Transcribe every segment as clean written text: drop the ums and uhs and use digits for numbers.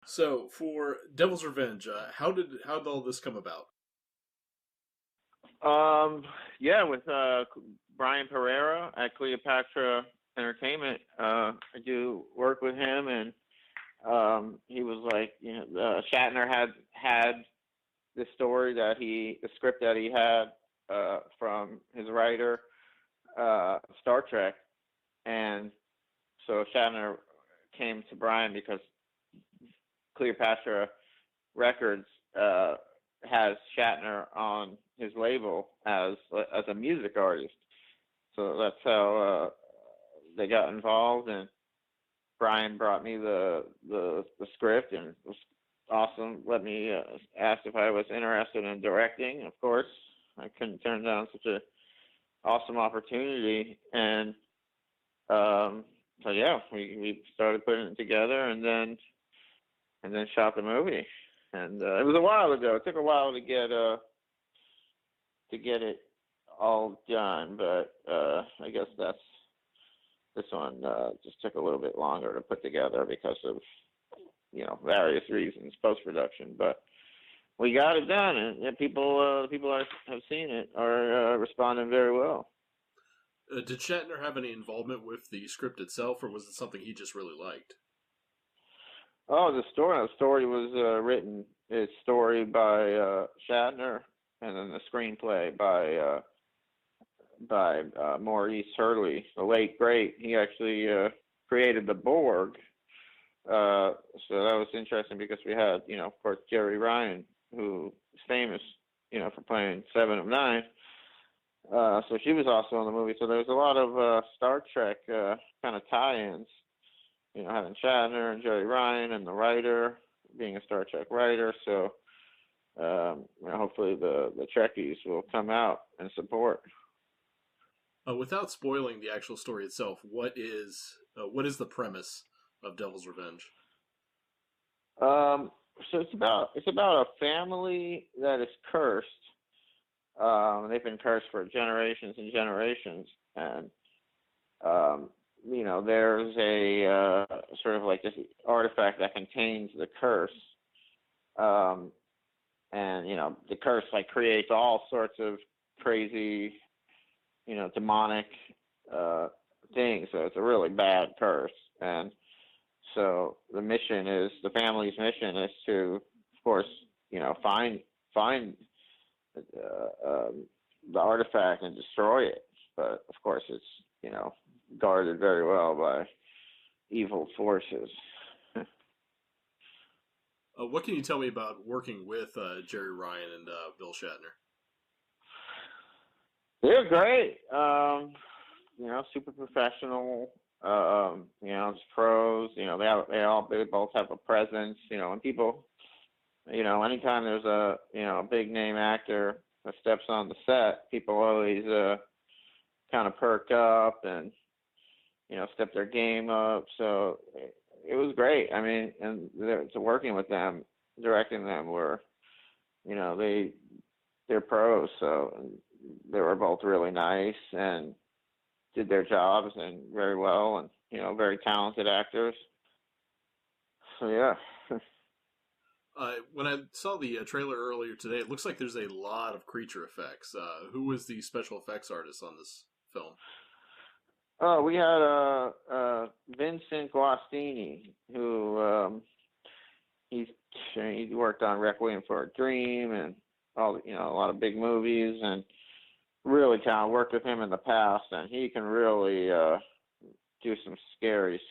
So for Devil's Revenge, how did all this come about? Um, yeah, with Brian Pereira at Cleopatra Entertainment. I do work with him, and he was like, Shatner had this story the script that he had from his writer, Star Trek, and so Shatner came to Brian because Cleopatra Records has Shatner on his label as a music artist. So that's how they got involved, and Brian brought me the script, and it was awesome. Let me asked if I was interested in directing. Of course, I couldn't turn down such a awesome opportunity, and so yeah, we started putting it together, and then shot the movie. And it was a while ago. It took a while to get it all done, but I guess this one just took a little bit longer to put together because of various reasons, post production. But we got it done, and people have seen it are responding very well. Did Shatner have any involvement with the script itself, or was it something he just really liked? Oh, the story was written. It's story by Shatner, and then the screenplay by Maurice Hurley, the late great. He actually created the Borg. So that was interesting because we had, of course, Jeri Ryan, who is famous, for playing Seven of Nine. So she was also in the movie. So there was a lot of Star Trek kind of tie-ins. Having Shatner and Jeri Ryan and the writer being a Star Trek writer. So hopefully the Trekkies will come out and support. Without spoiling the actual story itself, what is the premise of Devil's Revenge? Um, so it's about a family that is cursed. They've been cursed for generations and generations, and um, there's a sort of like this artifact that contains the curse, um, and the curse like creates all sorts of crazy, demonic uh, things. So it's a really bad curse, and so the family's mission is to, of course, find the artifact and destroy it. But of course, it's guarded very well by evil forces. What can you tell me about working with Jeri Ryan and Bill Shatner? They're great. Super professional. It's pros. They both have a presence. And people, anytime there's a big name actor that steps on the set, people always kind of perk up and step their game up. So it was great. I mean, and to working with them, directing them were, they're pros. So they were both really nice and did their jobs and very well, and very talented actors. So yeah. When I saw the trailer earlier today, it looks like there's a lot of creature effects. Who was the special effects artist on this film? Oh, we had Vincent Guastini, who he's he worked on Requiem for a Dream and all a lot of big movies, and really talented. Worked with him in the past, and he can really do some scary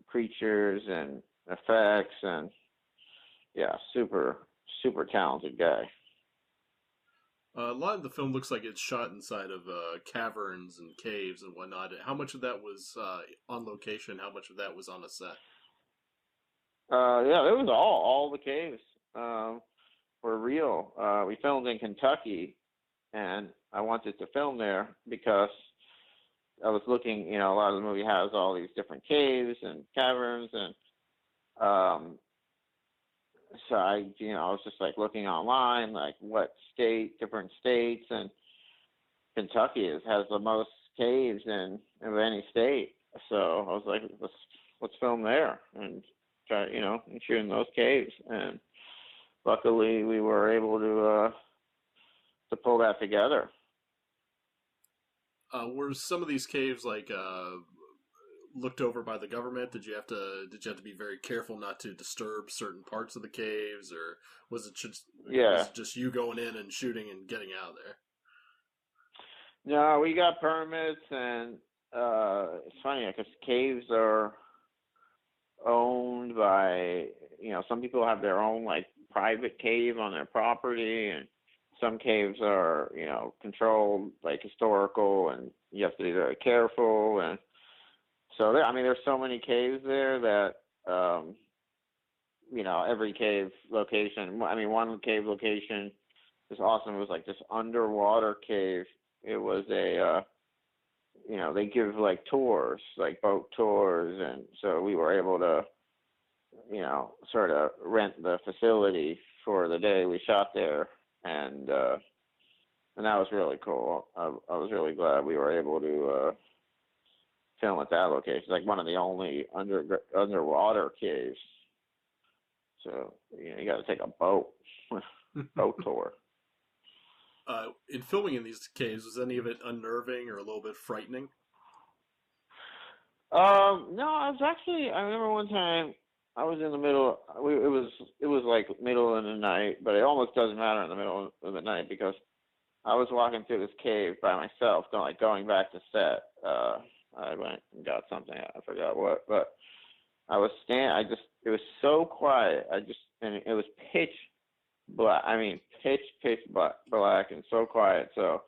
creatures and effects, and yeah, super talented guy. A lot of the film looks like it's shot inside of caverns and caves and whatnot. How much of that was on location? How much of that was on a set? Yeah, it was all the caves were real. We filmed in Kentucky, and I wanted to film there because I was looking. A lot of the movie has all these different caves and caverns, and so I was just like looking online, like what different states, and Kentucky has the most caves of any state. So I was like, let's film there, and and shoot in those caves. And luckily, we were able to pull that together. Were some of these caves like looked over by the government? Did you have to be very careful not to disturb certain parts of the caves, or was Yeah. it just you going in and shooting and getting out of there? No, we got permits, and it's funny because caves are owned by, some people have their own like private cave on their property, and some caves are, controlled like historical, and you have to be very careful. And so there's so many caves there that, every cave location, one cave location is awesome. It was like this underwater cave. It was they give like tours, like boat tours. And so we were able to, sort of rent the facility for the day we shot there. And that was really cool. I was really glad we were able to film at that location. It's like one of the only underwater caves. So, you got to take a boat tour. In filming in these caves, was any of it unnerving or a little bit frightening? No, I remember one time I was in the middle. It was like middle of the night, but it almost doesn't matter in the middle of the night because I was walking through this cave by myself, going back to set. I went and got something. I forgot what, but I was it was so quiet. And it was pitch black. Pitch black and so quiet. So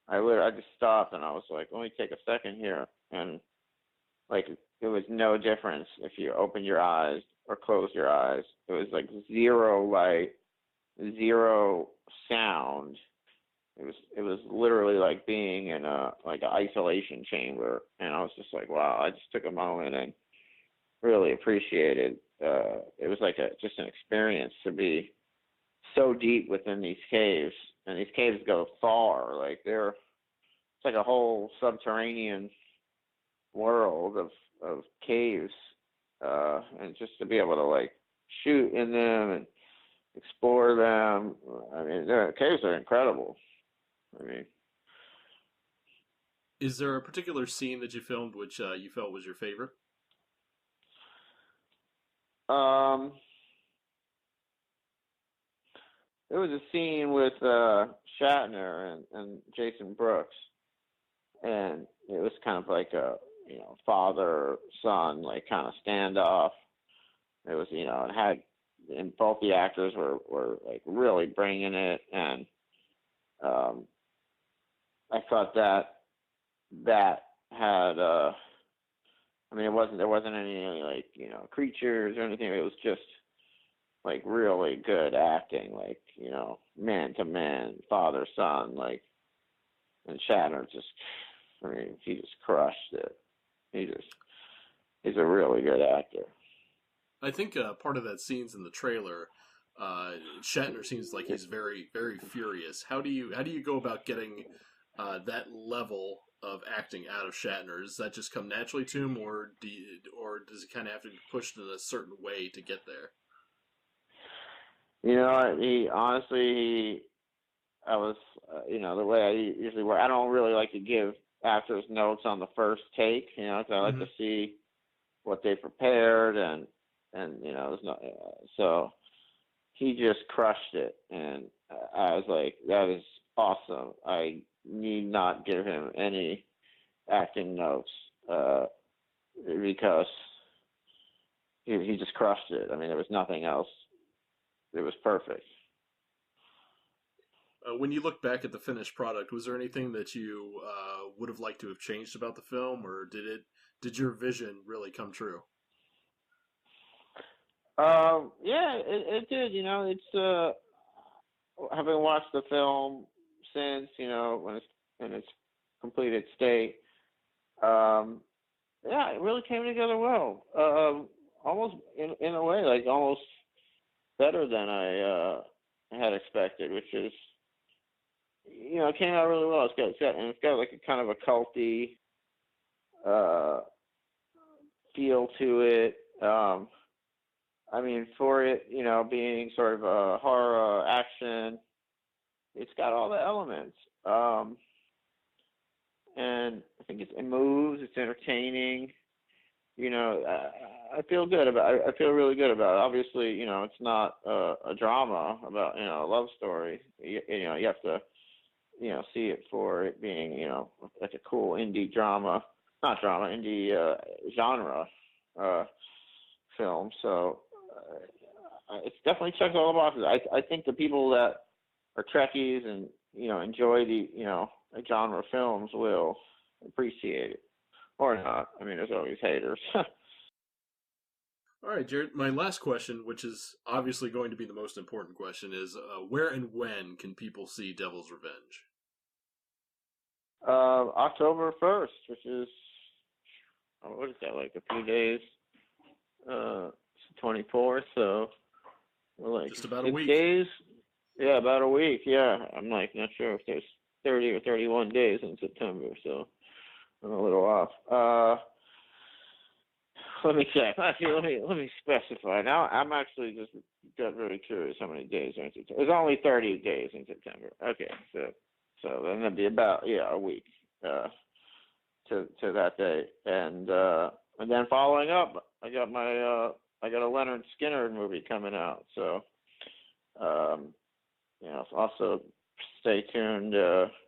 I just stopped and I was like, let me take a second here. And like, it was no difference if you open your eyes or close your eyes. It was like zero light, zero sound. It was literally like being in an isolation chamber. And I was just like, wow. I just took a moment and really appreciated. It was like just an experience to be so deep within these caves, and these caves go far. Like it's like a whole subterranean world of caves, and just to be able to like shoot in them and explore them. The caves are incredible. Is there a particular scene that you filmed which you felt was your favorite? There was a scene with Shatner and Jason Brooks, and it was kind of like a father son like kind of standoff. It was it had, and both the actors were like really bringing it, and I thought that had there wasn't any like creatures or anything. It was just like really good acting, like man to man, father son, like. And Shatner he just crushed it. He's a really good actor. I think part of that scene's in the trailer. Shatner seems like he's very, very furious. How do you go about getting that level of acting out of Shatner? Does that just come naturally to him, or does it kind of have to be pushed in a certain way to get there? I was, the way I usually work, I don't really like to give actors notes on the first take, 'cause I like to see what they prepared, and there's no, so he just crushed it, and I was like, that is awesome. I need not give him any acting notes, because he just crushed it. There was nothing else. It was perfect. When you look back at the finished product, was there anything that you would have liked to have changed about the film, or did your vision really come true? Yeah, it did. It's having watched the film since, when it's in its completed state. Yeah, it really came together well. Almost in a way, like almost better than I had expected, which is, it came out really well. It's got like a kind of a culty feel to it. I mean, for it, being sort of a horror action, it's got all the elements. And I think it moves. It's entertaining. I feel good about. I feel really good about it. Obviously, it's not a drama about a love story. You have to see it for it being like a cool indie drama, not drama, indie genre film. So it's definitely checks all the boxes. I think the people that are Trekkies and enjoy the genre films will appreciate it, or not. I mean, there's always haters. All right, Jared. My last question, which is obviously going to be the most important question, is where and when can people see Devil's Revenge? October 1st, which is what is that, like a few days? It's 24th, so we're like Just about a 6 week. days. Yeah, about a week. Yeah, I'm like not sure if there's 30 or 31 days in September, so I'm a little off. Let me check. Actually, let me specify. Now I'm actually just got very curious how many days are in September. There's only 30 days in September. Okay, so then it'd be about a week to that day, and then following up, I got a Leonard Skinner movie coming out. So also stay tuned.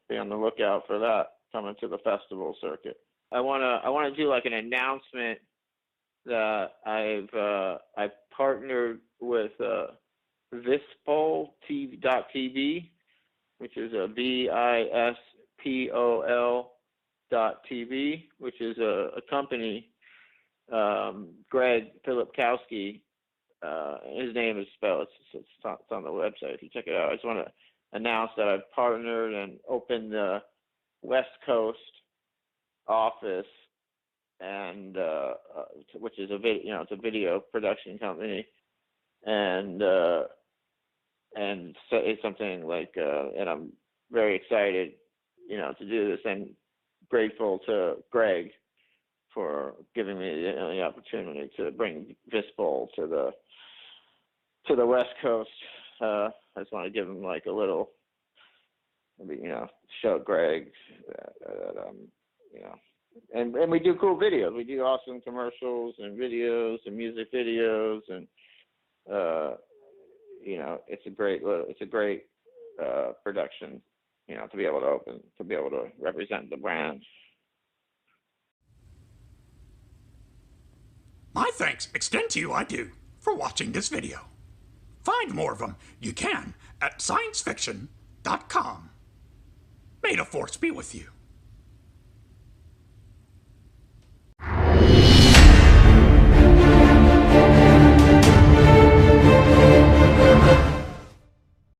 Be on the lookout for that coming to the festival circuit. I wanna do like an announcement that I've partnered with Vispol.tv, which is a VISPOL.TV, which is a company. Greg Filipkowski, his name is spelled. It's on the website if you check it out. I just want to announce that I've partnered and opened the West Coast office, and which is it's a video production company, and so it's something like, and I'm very excited, to do this, and grateful to Greg for giving me the opportunity to bring Vispol to the West Coast. I just want to give him like a little, show Greg that and we do cool videos. We do awesome commercials and videos and music videos, and it's a great production, to be able to represent the brand. My thanks extend to you, I do, for watching this video. Find more of them you can at ScienceFiction.com. May the force be with you.